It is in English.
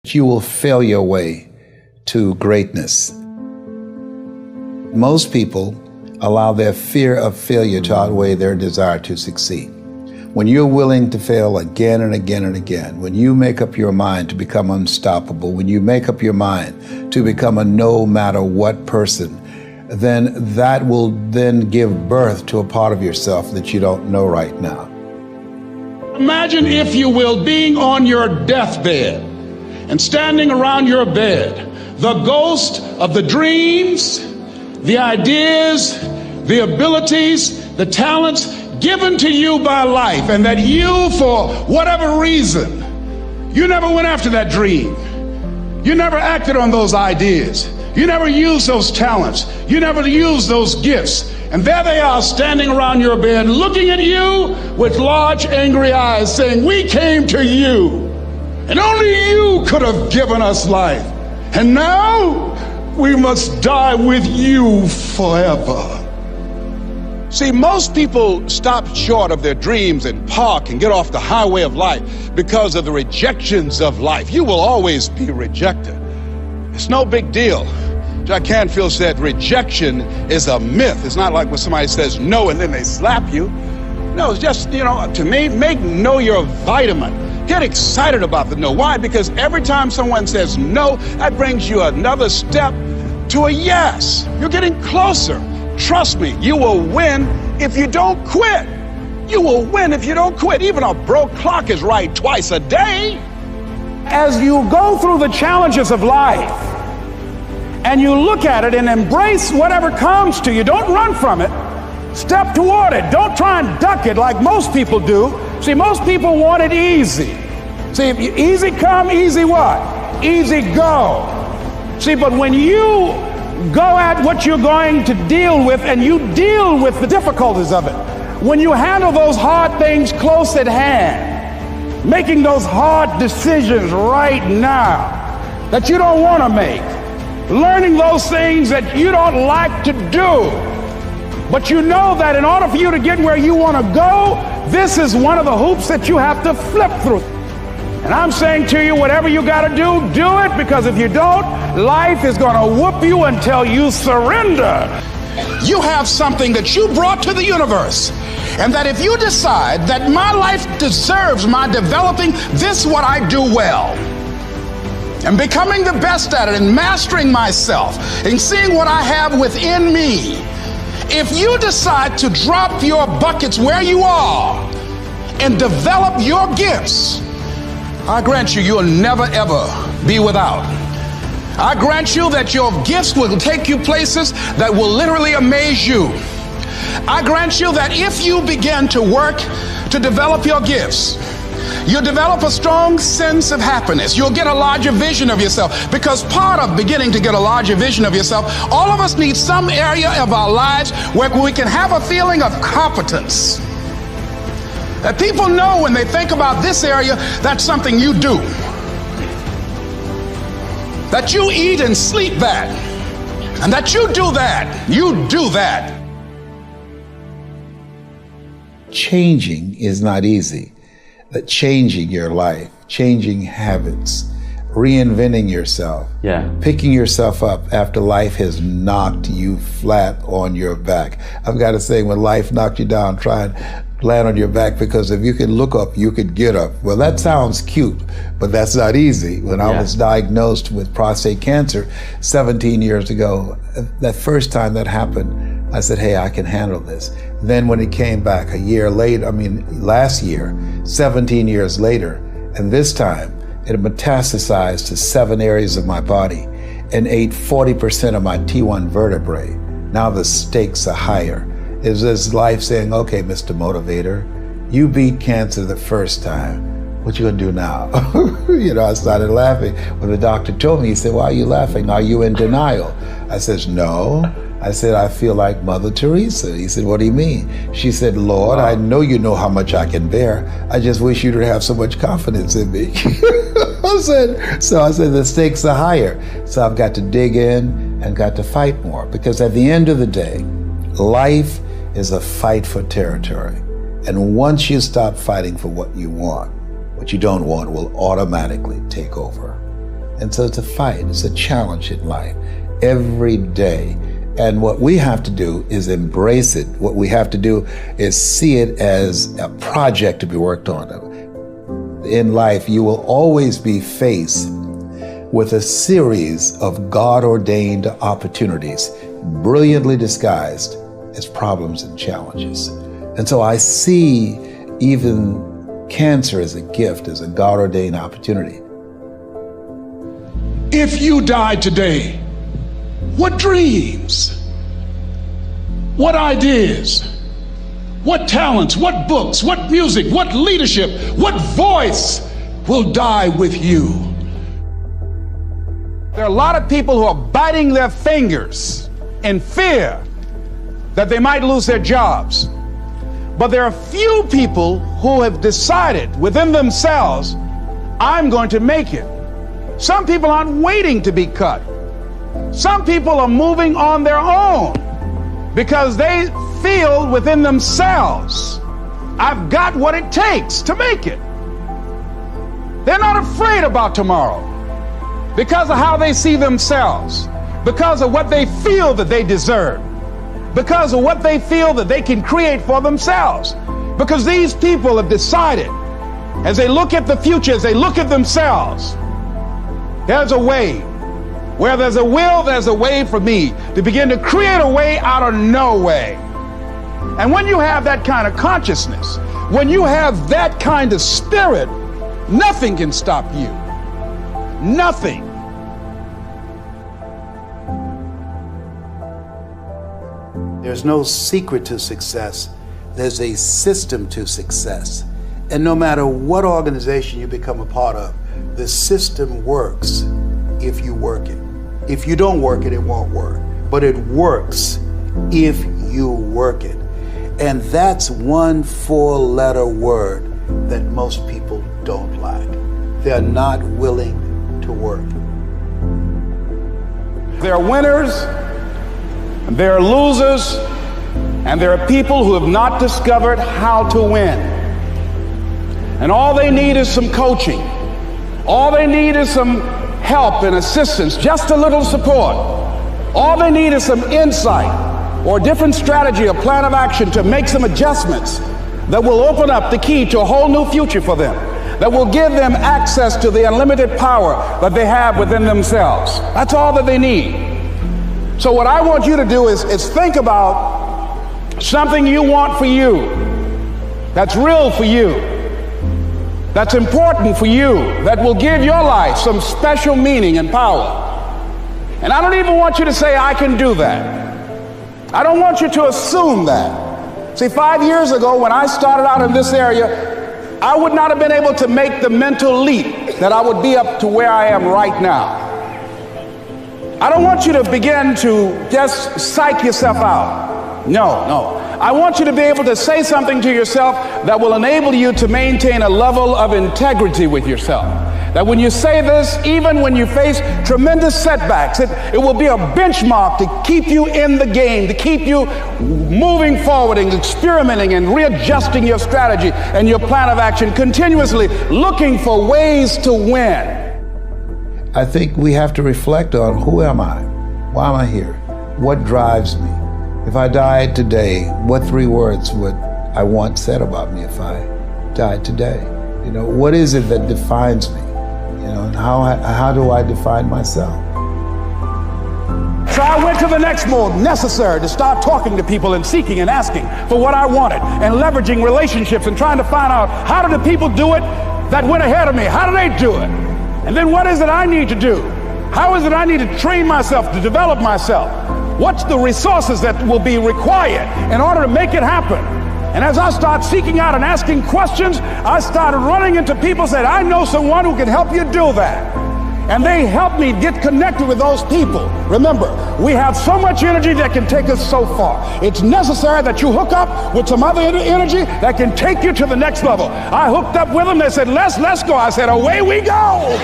You will fail your way to greatness. Most people allow their fear of failure to outweigh their desire to succeed. When you're willing to fail again and again and again, when you make up your mind to become unstoppable, when you make up your mind to become a no matter what person, then that will then give birth to a part of yourself that you don't know right now. Imagine, if you will, being on your deathbed and standing around your bed, the ghost of the dreams, the ideas, the abilities, the talents given to you by life, and that you, for whatever reason, you never went after that dream. You never acted on those ideas. You never used those talents. You never used those gifts. And there they are standing around your bed looking at you with large angry eyes saying, "We came to you, and only you could have given us life. And now we must die with you forever." See, most people stop short of their dreams and park and get off the highway of life because of the rejections of life. You will always be rejected. It's no big deal. Jack Canfield said rejection is a myth. It's not like when somebody says no and then they slap you. No, it's just, to me, make no your vitamin. Get excited about the no. Why? Because every time someone says no, that brings you another step to a yes. You're getting closer. Trust me, you will win if you don't quit. You will win if you don't quit. Even a broke clock is right twice a day. As you go through the challenges of life and you look at it and embrace whatever comes to you, don't run from it. Step toward it. Don't try and duck it like most people do. See, most people want it easy. See, if you, easy come, easy what? Easy go. See, but when you go at what you're going to deal with and you deal with the difficulties of it, when you handle those hard things close at hand, making those hard decisions right now that you don't want to make, learning those things that you don't like to do, but you know that in order for you to get where you want to go, this is one of the hoops that you have to flip through. And I'm saying to you, whatever you got to do it, because if you don't, life is going to whoop you until you surrender. You have something that you brought to the universe, and that if you decide that my life deserves my developing this what I do well, and becoming the best at it, and mastering myself, and seeing what I have within me, if you decide to drop your buckets where you are and develop your gifts, I grant you, you'll never ever be without. I grant you that your gifts will take you places that will literally amaze you. I grant you that if you begin to work to develop your gifts, you'll develop a strong sense of happiness. You'll get a larger vision of yourself, because part of beginning to get a larger vision of yourself, all of us need some area of our lives where we can have a feeling of competence. That people know when they think about this area, that's something you do. That you eat and sleep that. And that you do that. You do that. Changing is not easy. That changing your life, changing habits, reinventing yourself, picking yourself up after life has knocked you flat on your back. I've got to say, when life knocked you down, try and land on your back, because if you can look up, you could get up. Well, that sounds cute, but that's not easy. When I was diagnosed with prostate cancer 17 years ago, that first time that happened, I said, hey, I can handle this. Then when it came back a year later, last year, 17 years later, and this time it metastasized to 7 areas of my body and ate 40% of my T1 vertebrae. Now the stakes are higher. It's this life saying, okay, Mr. Motivator, you beat cancer the first time. What you gonna do now? I started laughing. When the doctor told me, he said, why are you laughing? Are you in denial? I said, no. I said, I feel like Mother Teresa. He said, what do you mean? She said, Lord, I know you know how much I can bear. I just wish you to have so much confidence in me. I said, the stakes are higher. So I've got to dig in and got to fight more, because at the end of the day, life is a fight for territory. And once you stop fighting for what you want, what you don't want will automatically take over. And so it's a fight, it's a challenge in life every day. And what we have to do is embrace it. What we have to do is see it as a project to be worked on. In life, you will always be faced with a series of God-ordained opportunities, brilliantly disguised as problems and challenges. And so I see even cancer as a gift, as a God-ordained opportunity. If you died today, what dreams, what ideas, what talents, what books, what music, what leadership, what voice will die with you? There are a lot of people who are biting their fingers in fear that they might lose their jobs. But there are few people who have decided within themselves, I'm going to make it. Some people aren't waiting to be cut. Some people are moving on their own because they feel within themselves, I've got what it takes to make it. They're not afraid about tomorrow because of how they see themselves, because of what they feel that they deserve, because of what they feel that they can create for themselves. Because these people have decided, as they look at the future, as they look at themselves, there's a way. Where there's a will, there's a way for me to begin to create a way out of no way. And when you have that kind of consciousness, when you have that kind of spirit, nothing can stop you. Nothing. There's no secret to success. There's a system to success. And no matter what organization you become a part of, the system works if you work it. If you don't work it, it won't work. But it works if you work it. And that's one four-letter word that most people don't like. They're not willing to work. There are winners, and there are losers, and there are people who have not discovered how to win. And all they need is some coaching. All they need is some help and assistance, just a little support. All they need is some insight or a different strategy, a plan of action to make some adjustments that will open up the key to a whole new future for them, that will give them access to the unlimited power that they have within themselves. That's all that they need. So what I want you to do is think about something you want for you, that's real for you, that's important for you, that will give your life some special meaning and power. And I don't even want you to say, I can do that. I don't want you to assume that. See, 5 years ago when I started out in this area, I would not have been able to make the mental leap that I would be up to where I am right now. I don't want you to begin to just psych yourself out. No. I want you to be able to say something to yourself that will enable you to maintain a level of integrity with yourself. That when you say this, even when you face tremendous setbacks, it will be a benchmark to keep you in the game, to keep you moving forward and experimenting and readjusting your strategy and your plan of action, continuously looking for ways to win. I think we have to reflect on, who am I? Why am I here? What drives me? If I died today, what 3 words would I want said about me if I died today? You know, what is it that defines me? You know, and how do I define myself? So I went to the next mode necessary to start talking to people and seeking and asking for what I wanted and leveraging relationships and trying to find out, how do the people do it that went ahead of me? How do they do it? And then what is it I need to do? How is it I need to train myself, to develop myself? What's the resources that will be required in order to make it happen? And as I start seeking out and asking questions, I started running into people who said, I know someone who can help you do that. And they helped me get connected with those people. Remember, we have so much energy that can take us so far. It's necessary that you hook up with some other energy that can take you to the next level. I hooked up with them. They said, let's go. I said, away we go.